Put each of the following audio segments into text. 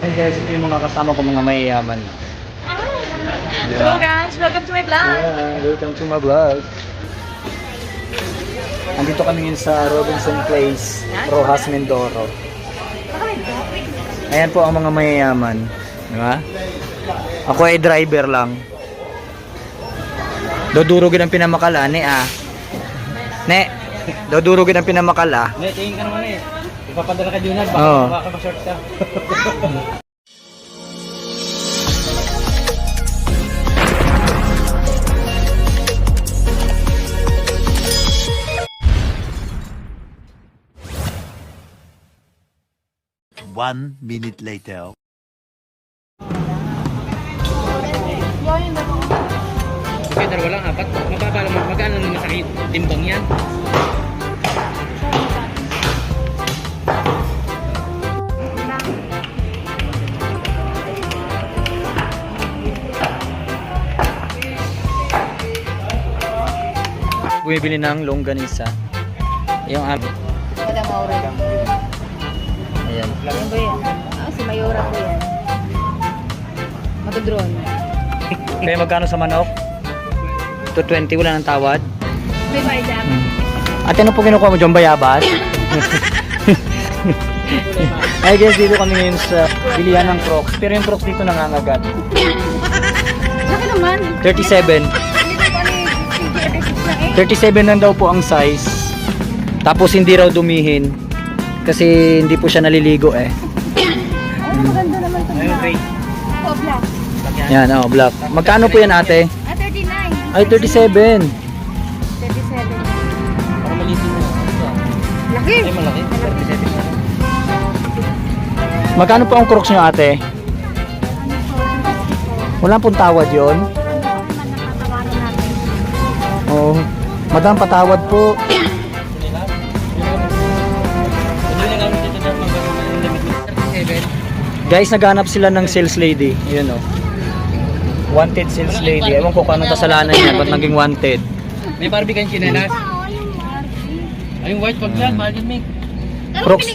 Hey guys, ito yung mga kasama ko mga mayayaman. Hello guys, welcome to my vlog. Yeah, welcome to my vlog. Andito kami ngayon sa Robinson Place, Rojas, Mindoro. Ayan po ang mga mayayaman. Diba? Ako ay driver lang. Dodurugin ang pinamakala, ne ah. Ne, dodurugin ang pinamakala. Ne, tingin ka naman eh. Ipapadala ka dyan, baka ma-short ka. One minute later. Okay, dalawa lang, apat. Mababa lang, magkano naman sa timbang yan? Bumibili ng longganisa. Yung amin. Wala maura lang. Ayan. Yan ba yan? Ah, si Mayora ko yan. Matodron. Kaya magkano sa manok? 220, wala nang tawad. May bayad. Ate, ano po kinukuha mo dyan? Bayabas? Ay guys, dito kami ngayon sa bilihan ng Crocs. Pero yung Crocs dito nangangagat. Laki naman. 37. Hindi ko ano yung 50 37 lang daw po ang size. Tapos hindi raw dumihin. Kasi hindi po siya naliligo eh. Ay, maganda naman ito. Ayun, okay. Oh, black. Yan, oh, black. Magkano po yan ate? Ah, 39. Ay, 37. 37. Para malitin mo. Laki. Ay, malaki. 37 na. Magkano po ang Crocs nyo ate? Wala pong tawad yon. Oh, madam patawad po. Hindi lang. Hindi lang kami dito dyan. 37. Guys, naghanap sila ng sales lady. Ayun oh. Wanted sales lady. Ewan ko kung anong kasalanan niya, ba't naging wanted. May Barbie kang chinelas. Ay, yung white pag dyan, mahal yun, Mick. Crocs.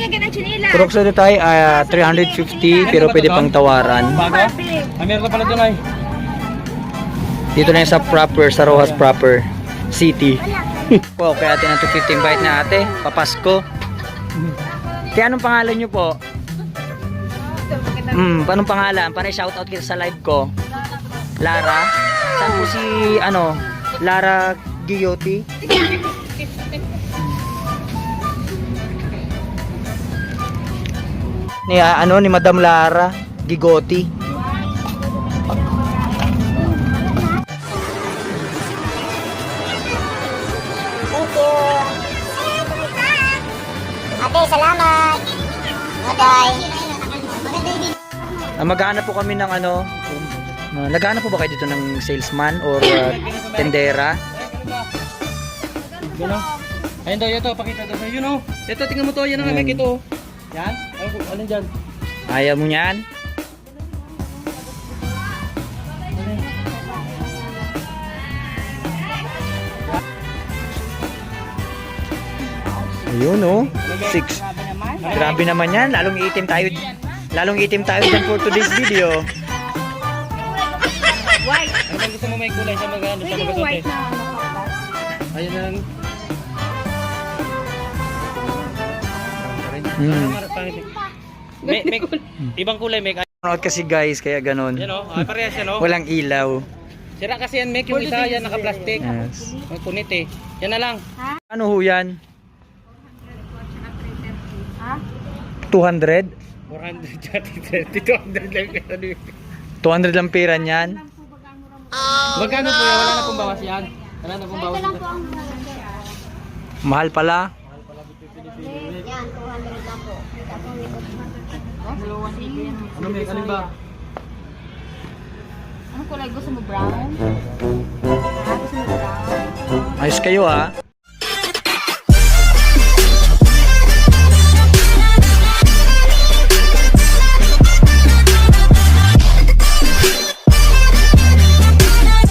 Crocs na tayo 350 pero pwede pang tawaran. Bago? Ay, meron ka pala dun ay. Dito na yung sa proper, sa Rojas proper city. Po, kaya atin ang 250 bite na ate, papasko. Kaya anong pangalan nyo po? Anong pangalan? Para shoutout kita sa live ko. Lara? Saan po si, Lara Giyotti? Ni Madam Lara Gigotti. Ate, salamat. Okay. Maghahanap po kami ng naghahanap po ba kayo dito ng salesman or tendera? Yun o. Ayun daw, ito, pakita daw sa'yo. Yun o. Ito, tingnan mo to. Yan ang Mick ito. Yan. Ano dyan? Ayaw mo yan? Ayun oh. 6. Grabe naman yan. Lalong itim tayo dyan for today's video. White. Ano bang gusto mo may kulay sa magano sa Pwede yung magasote? white na nakaplat. Ayun lang. May ibang kulay, Mick. Out kasi guys, kaya ganun. Yan o. Parehas yan o. Walang ilaw. Sira kasi yan, Mick. Yung isa yan, naka-plastic. Yes. May punit eh. Yan na lang. Ano ho yan? Ha? 200? 400, 200 lang yan. 200 lang pera niyan? Magkano po yan? Wala na pong bawas yan. Wala na pong bawas yan. Mahal pala. Yan, 200 lang po. Ano may alin ba? Ano kulay gusto mo? Brown? Ah, gusto mo brown? Ayos kayo ah.